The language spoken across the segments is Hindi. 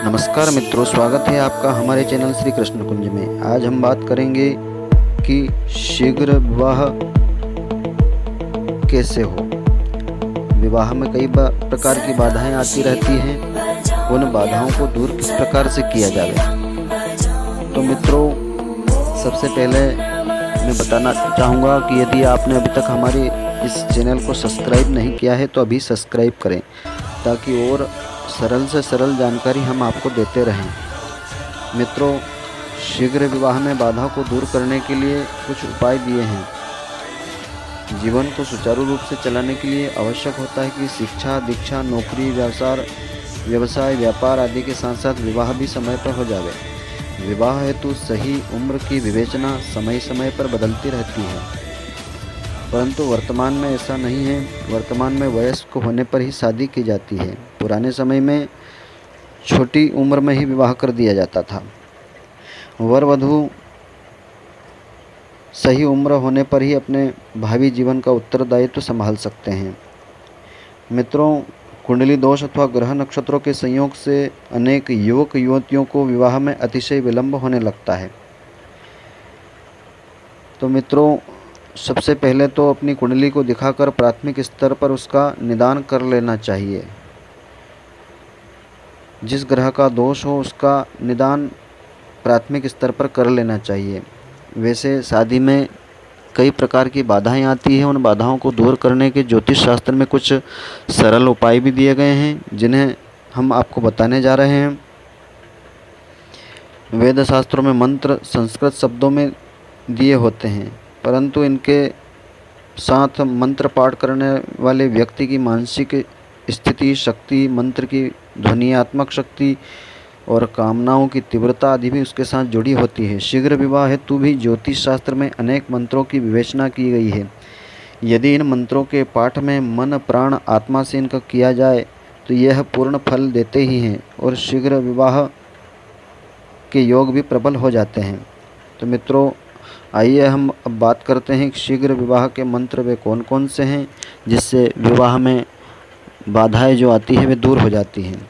नमस्कार मित्रों, स्वागत है आपका हमारे चैनल श्री कृष्ण कुंज में। आज हम बात करेंगे कि शीघ्र विवाह कैसे हो। विवाह में कई प्रकार की बाधाएं आती रहती हैं, उन बाधाओं को दूर किस प्रकार से किया जाए। तो मित्रों, सबसे पहले मैं बताना चाहूँगा कि यदि आपने अभी तक हमारे इस चैनल को सब्सक्राइब नहीं किया है तो अभी सब्सक्राइब करें, ताकि और सरल से सरल जानकारी हम आपको देते रहें। मित्रों, शीघ्र विवाह में बाधा को दूर करने के लिए कुछ उपाय दिए हैं। जीवन को सुचारू रूप से चलाने के लिए आवश्यक होता है कि शिक्षा, दीक्षा, नौकरी, व्यवसाय, व्यापार आदि के साथ साथ विवाह भी समय पर हो जावे। विवाह हेतु सही उम्र की विवेचना समय समय पर बदलती रहती है, परंतु वर्तमान में ऐसा नहीं है। वर्तमान में वयस्क होने पर ही शादी की जाती है। पुराने समय में छोटी उम्र में ही विवाह कर दिया जाता था। वर वधू सही उम्र होने पर ही अपने भावी जीवन का उत्तरदायित्व संभाल सकते हैं। मित्रों, कुंडली दोष अथवा ग्रह नक्षत्रों के संयोग से अनेक युवक युवतियों को विवाह में अतिशय विलंब होने लगता है। तो मित्रों, सबसे पहले तो अपनी कुंडली को दिखाकर प्राथमिक स्तर पर उसका निदान कर लेना चाहिए। जिस ग्रह का दोष हो उसका निदान प्राथमिक स्तर पर कर लेना चाहिए। वैसे शादी में कई प्रकार की बाधाएं आती हैं। उन बाधाओं को दूर करने के ज्योतिष शास्त्र में कुछ सरल उपाय भी दिए गए हैं, जिन्हें हम आपको बताने जा रहे हैं। वेद शास्त्रों में मंत्र संस्कृत शब्दों में दिए होते हैं, परंतु इनके साथ मंत्र पाठ करने वाले व्यक्ति की मानसिक स्थिति, शक्ति, मंत्र की ध्वनियात्मक शक्ति और कामनाओं की तीव्रता आदि भी उसके साथ जुड़ी होती है। शीघ्र विवाह हेतु भी ज्योतिष शास्त्र में अनेक मंत्रों की विवेचना की गई है। यदि इन मंत्रों के पाठ में मन, प्राण, आत्मा से इनका किया जाए तो यह पूर्ण फल देते ही हैं और शीघ्र विवाह के योग भी प्रबल हो जाते हैं। तो मित्रों, आइए हम अब बात करते हैं कि शीघ्र विवाह के मंत्र वे कौन कौन से हैं, जिससे विवाह में बाधाएं जो आती हैं वे दूर हो जाती हैं।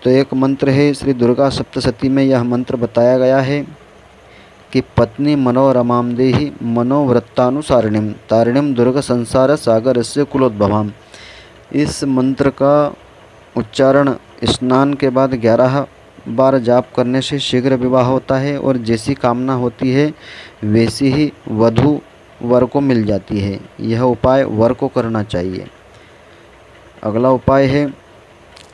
तो एक मंत्र है, श्री दुर्गा सप्तशती में यह मंत्र बताया गया है कि पत्नी मनोरमां देहि मनोवृत्तानुसारिणीं तारिणीं दुर्ग संसार सागर से कुलोद्भवाम्। इस मंत्र का उच्चारण स्नान के बाद 11 बार जाप करने से शीघ्र विवाह होता है और जैसी कामना होती है वैसी ही वधू वर को मिल जाती है। यह उपाय वर को करना चाहिए। अगला उपाय है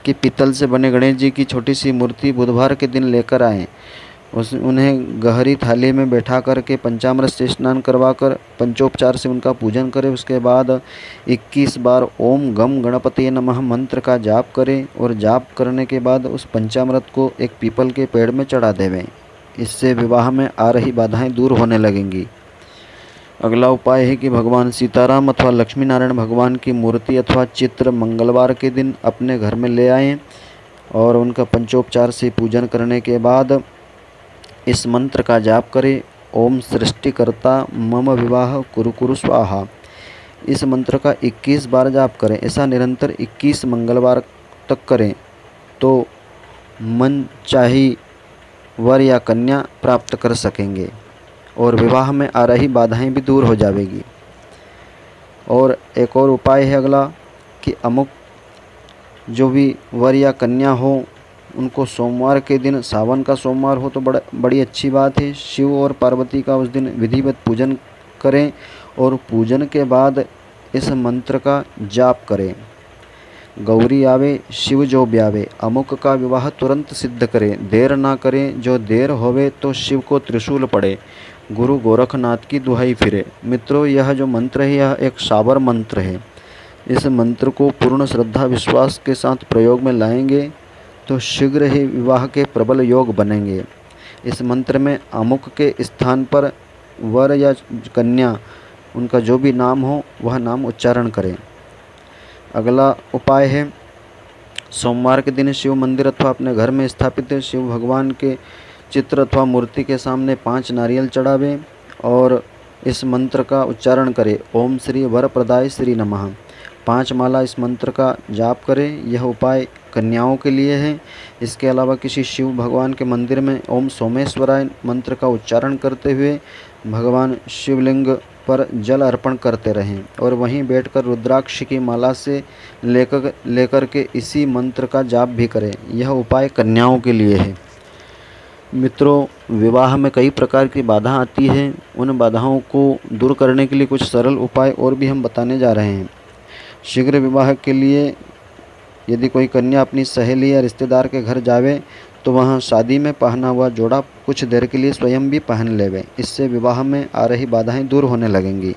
कि पीतल से बने गणेश जी की छोटी सी मूर्ति बुधवार के दिन लेकर आएं। उन्हें गहरी थाली में बैठा करके पंचामृत से स्नान करवाकर पंचोपचार से उनका पूजन करें। उसके बाद 21 बार ओम गम गणपति नमः मंत्र का जाप करें और जाप करने के बाद उस पंचामृत को एक पीपल के पेड़ में चढ़ा देवें। इससे विवाह में आ रही बाधाएं दूर होने लगेंगी। अगला उपाय है कि भगवान सीताराम अथवा लक्ष्मी नारायण भगवान की मूर्ति अथवा चित्र मंगलवार के दिन अपने घर में ले आएँ और उनका पंचोपचार से पूजन करने के बाद इस मंत्र का जाप करें। ओम सृष्टिकर्ता मम विवाह कुरु कुरु स्वाहा। इस मंत्र का 21 बार जाप करें। ऐसा निरंतर 21 मंगलवार तक करें तो मन चाही वर या कन्या प्राप्त कर सकेंगे और विवाह में आ रही बाधाएं भी दूर हो जाएगी। और एक और उपाय है अगला कि अमुक जो भी वर या कन्या हो उनको सोमवार के दिन, सावन का सोमवार हो तो बड़ी अच्छी बात है, शिव और पार्वती का उस दिन विधिवत पूजन करें और पूजन के बाद इस मंत्र का जाप करें। गौरी आवे शिव जो ब्यावे, अमुक का विवाह तुरंत सिद्ध करें, देर ना करें, जो देर होवे तो शिव को त्रिशूल पड़े, गुरु गोरखनाथ की दुहाई फिरे। मित्रों, यह जो मंत्र है यह एक साबर मंत्र है। इस मंत्र को पूर्ण श्रद्धा विश्वास के साथ प्रयोग में लाएंगे तो शीघ्र ही विवाह के प्रबल योग बनेंगे। इस मंत्र में अमुक के स्थान पर वर या कन्या उनका जो भी नाम हो वह नाम उच्चारण करें। अगला उपाय है, सोमवार के दिन शिव मंदिर अथवा अपने घर में स्थापित शिव भगवान के चित्र अथवा मूर्ति के सामने 5 नारियल चढ़ावें और इस मंत्र का उच्चारण करें। ओम श्री वरप्रदाय श्री नमः। 5 माला इस मंत्र का जाप करें। यह उपाय कन्याओं के लिए है। इसके अलावा किसी शिव भगवान के मंदिर में ओम सोमेश्वराय मंत्र का उच्चारण करते हुए भगवान शिवलिंग पर जल अर्पण करते रहें और वहीं बैठकर रुद्राक्ष की माला से लेकर के इसी मंत्र का जाप भी करें। यह उपाय कन्याओं के लिए है। मित्रों, विवाह में कई प्रकार की बाधा आती है। उन बाधाओं को दूर करने के लिए कुछ सरल उपाय और भी हम बताने जा रहे हैं। शीघ्र विवाह के लिए यदि कोई कन्या अपनी सहेली या रिश्तेदार के घर जावे तो वहाँ शादी में पहना हुआ जोड़ा कुछ देर के लिए स्वयं भी पहन लेवे। इससे विवाह में आ रही बाधाएं दूर होने लगेंगी।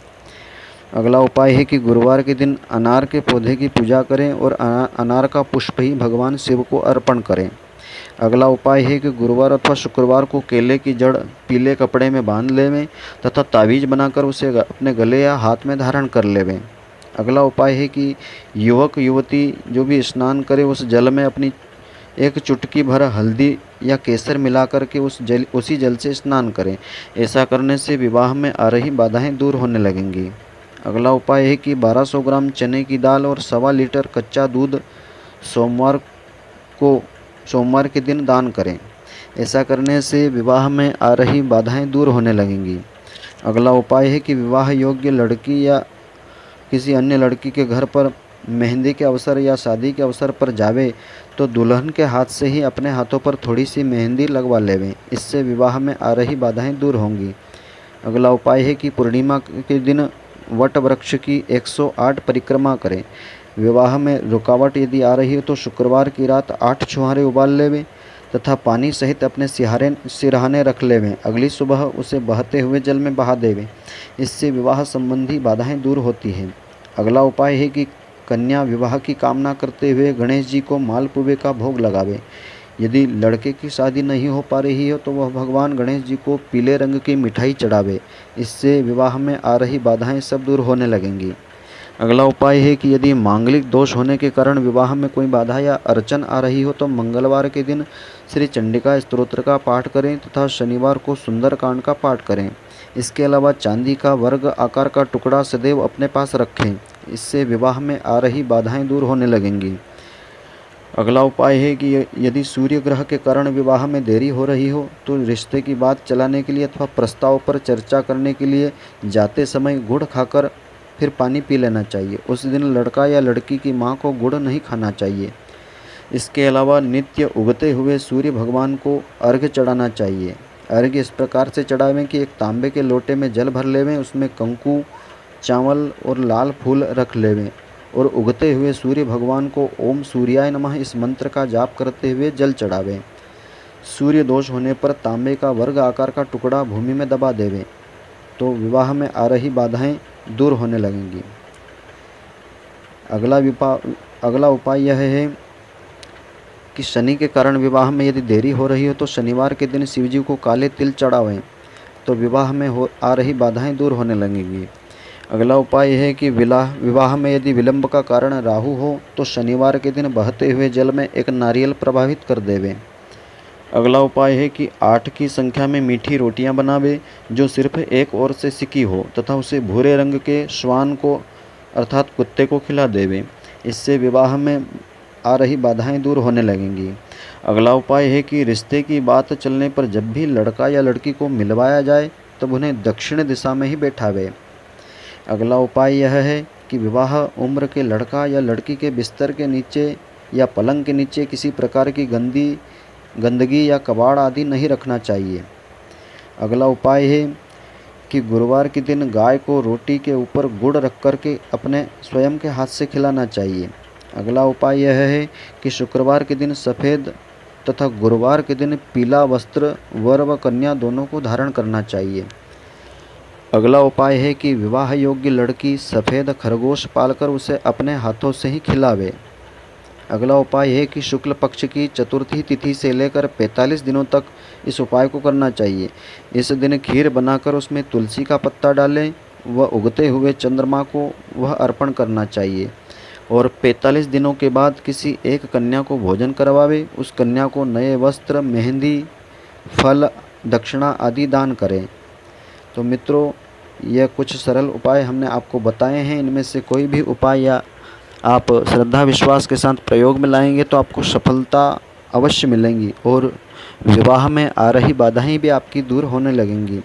अगला उपाय है कि गुरुवार के दिन अनार के पौधे की पूजा करें और अनार का पुष्प ही भगवान शिव को अर्पण करें। अगला उपाय है कि गुरुवार अथवा शुक्रवार को केले की जड़ पीले कपड़े में बांध लेवें तथा तावीज़ बनाकर उसे अपने गले या हाथ में धारण कर लेवें। अगला उपाय है कि युवक युवती जो भी स्नान करे उस जल में अपनी एक चुटकी भर हल्दी या केसर मिलाकर के उसी जल से स्नान करें। ऐसा करने से विवाह में आ रही बाधाएं दूर होने लगेंगी। अगला उपाय है कि 1200 ग्राम चने की दाल और 1.25 लीटर कच्चा दूध सोमवार के दिन दान करें। ऐसा करने से विवाह में आ रही बाधाएं दूर होने लगेंगी। अगला उपाय है कि विवाह योग्य लड़की या किसी अन्य लड़की के घर पर मेहंदी के अवसर या शादी के अवसर पर जावे तो दुल्हन के हाथ से ही अपने हाथों पर थोड़ी सी मेहंदी लगवा लेवें। इससे विवाह में आ रही बाधाएं दूर होंगी। अगला उपाय है कि पूर्णिमा के दिन वट वृक्ष की 108 परिक्रमा करें। विवाह में रुकावट यदि आ रही है तो शुक्रवार की रात 8 छुहारे उबाल लेवें तथा पानी सहित अपने सिरहाने रख लेवें। अगली सुबह उसे बहते हुए जल में बहा देवें। इससे विवाह संबंधी बाधाएं दूर होती हैं। अगला उपाय है कि कन्या विवाह की कामना करते हुए गणेश जी को मालपुए का भोग लगावे। यदि लड़के की शादी नहीं हो पा रही हो तो वह भगवान गणेश जी को पीले रंग की मिठाई चढ़ावे। इससे विवाह में आ रही बाधाएं सब दूर होने लगेंगी। अगला उपाय है कि यदि मांगलिक दोष होने के कारण विवाह में कोई बाधा या अड़चन आ रही हो तो मंगलवार के दिन श्री चंडिका स्तोत्र का पाठ करें तथा शनिवार को सुंदरकांड का पाठ करें। इसके अलावा चांदी का वर्ग आकार का टुकड़ा सदैव अपने पास रखें। इससे विवाह में आ रही बाधाएं दूर होने लगेंगी। अगला उपाय है कि यदि सूर्य ग्रह के कारण विवाह में देरी हो रही हो तो रिश्ते की बात चलाने के लिए अथवा प्रस्ताव पर चर्चा करने के लिए जाते समय गुड़ खाकर फिर पानी पी लेना चाहिए। उस दिन लड़का या लड़की की मां को गुड़ नहीं खाना चाहिए। इसके अलावा नित्य उगते हुए सूर्य भगवान को अर्घ्य चढ़ाना चाहिए। अर्घ्य इस प्रकार से चढ़ावें कि एक तांबे के लोटे में जल भर लेवें, उसमें कंकु, चावल और लाल फूल रख लेवें और उगते हुए सूर्य भगवान को ओम सूर्याय नमः इस मंत्र का जाप करते हुए जल चढ़ावें। सूर्य दोष होने पर तांबे का वर्ग आकार का टुकड़ा भूमि में दबा देवें तो विवाह में आ रही बाधाएं दूर होने लगेंगी। अगला उपाय यह है कि शनि के कारण विवाह में यदि देरी हो रही हो तो शनिवार के दिन शिवजी को काले तिल चढ़ावें तो विवाह में आ रही बाधाएं दूर होने लगेंगी। अगला उपाय है कि विवाह में यदि विलंब का कारण राहु हो तो शनिवार के दिन बहते हुए जल में एक नारियल प्रवाहित कर देवें। अगला उपाय है कि 8 की संख्या में मीठी रोटियां बनावे जो सिर्फ एक ओर से सिकी हो तथा उसे भूरे रंग के श्वान को अर्थात कुत्ते को खिला देवें। इससे विवाह में आ रही बाधाएं दूर होने लगेंगी। अगला उपाय है कि रिश्ते की बात चलने पर जब भी लड़का या लड़की को मिलवाया जाए तब उन्हें दक्षिण दिशा में ही बैठावे। अगला उपाय यह है कि विवाह उम्र के लड़का या लड़की के बिस्तर के नीचे या पलंग के नीचे किसी प्रकार की गंदगी या कबाड़ आदि नहीं रखना चाहिए। अगला उपाय है कि गुरुवार के दिन गाय को रोटी के ऊपर गुड़ रख कर के अपने स्वयं के हाथ से खिलाना चाहिए। अगला उपाय यह है कि शुक्रवार के दिन सफ़ेद तथा गुरुवार के दिन पीला वस्त्र वर व कन्या दोनों को धारण करना चाहिए। अगला उपाय है कि विवाह योग्य लड़की सफ़ेद खरगोश पालकर उसे अपने हाथों से ही खिलावे। अगला उपाय है कि शुक्ल पक्ष की चतुर्थी तिथि से लेकर 45 दिनों तक इस उपाय को करना चाहिए। इस दिन खीर बनाकर उसमें तुलसी का पत्ता डालें व उगते हुए चंद्रमा को वह अर्पण करना चाहिए और 45 दिनों के बाद किसी एक कन्या को भोजन करवावे। उस कन्या को नए वस्त्र, मेहंदी, फल, दक्षिणा आदि दान करें। तो मित्रों, यह कुछ सरल उपाय हमने आपको बताए हैं। इनमें से कोई भी उपाय या आप श्रद्धा विश्वास के साथ प्रयोग में लाएंगे तो आपको सफलता अवश्य मिलेंगी और विवाह में आ रही बाधाएं भी आपकी दूर होने लगेंगी।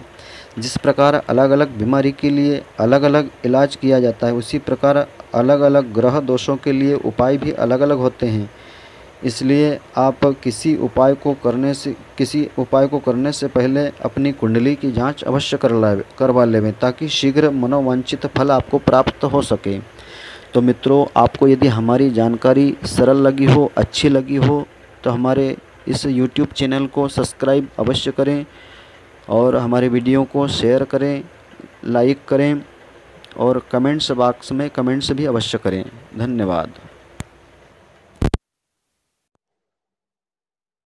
जिस प्रकार अलग अलग बीमारी के लिए अलग अलग इलाज किया जाता है, उसी प्रकार अलग अलग ग्रह दोषों के लिए उपाय भी अलग अलग होते हैं। इसलिए आप किसी उपाय को करने से पहले अपनी कुंडली की जांच अवश्य करवा लें, ताकि शीघ्र मनोवांछित फल आपको प्राप्त हो सके। तो मित्रों, आपको यदि हमारी जानकारी सरल लगी हो, अच्छी लगी हो, तो हमारे इस YouTube चैनल को सब्सक्राइब अवश्य करें और हमारे वीडियो को शेयर करें, लाइक करें और कमेंट्स बॉक्स में कमेंट्स भी अवश्य करें। धन्यवाद।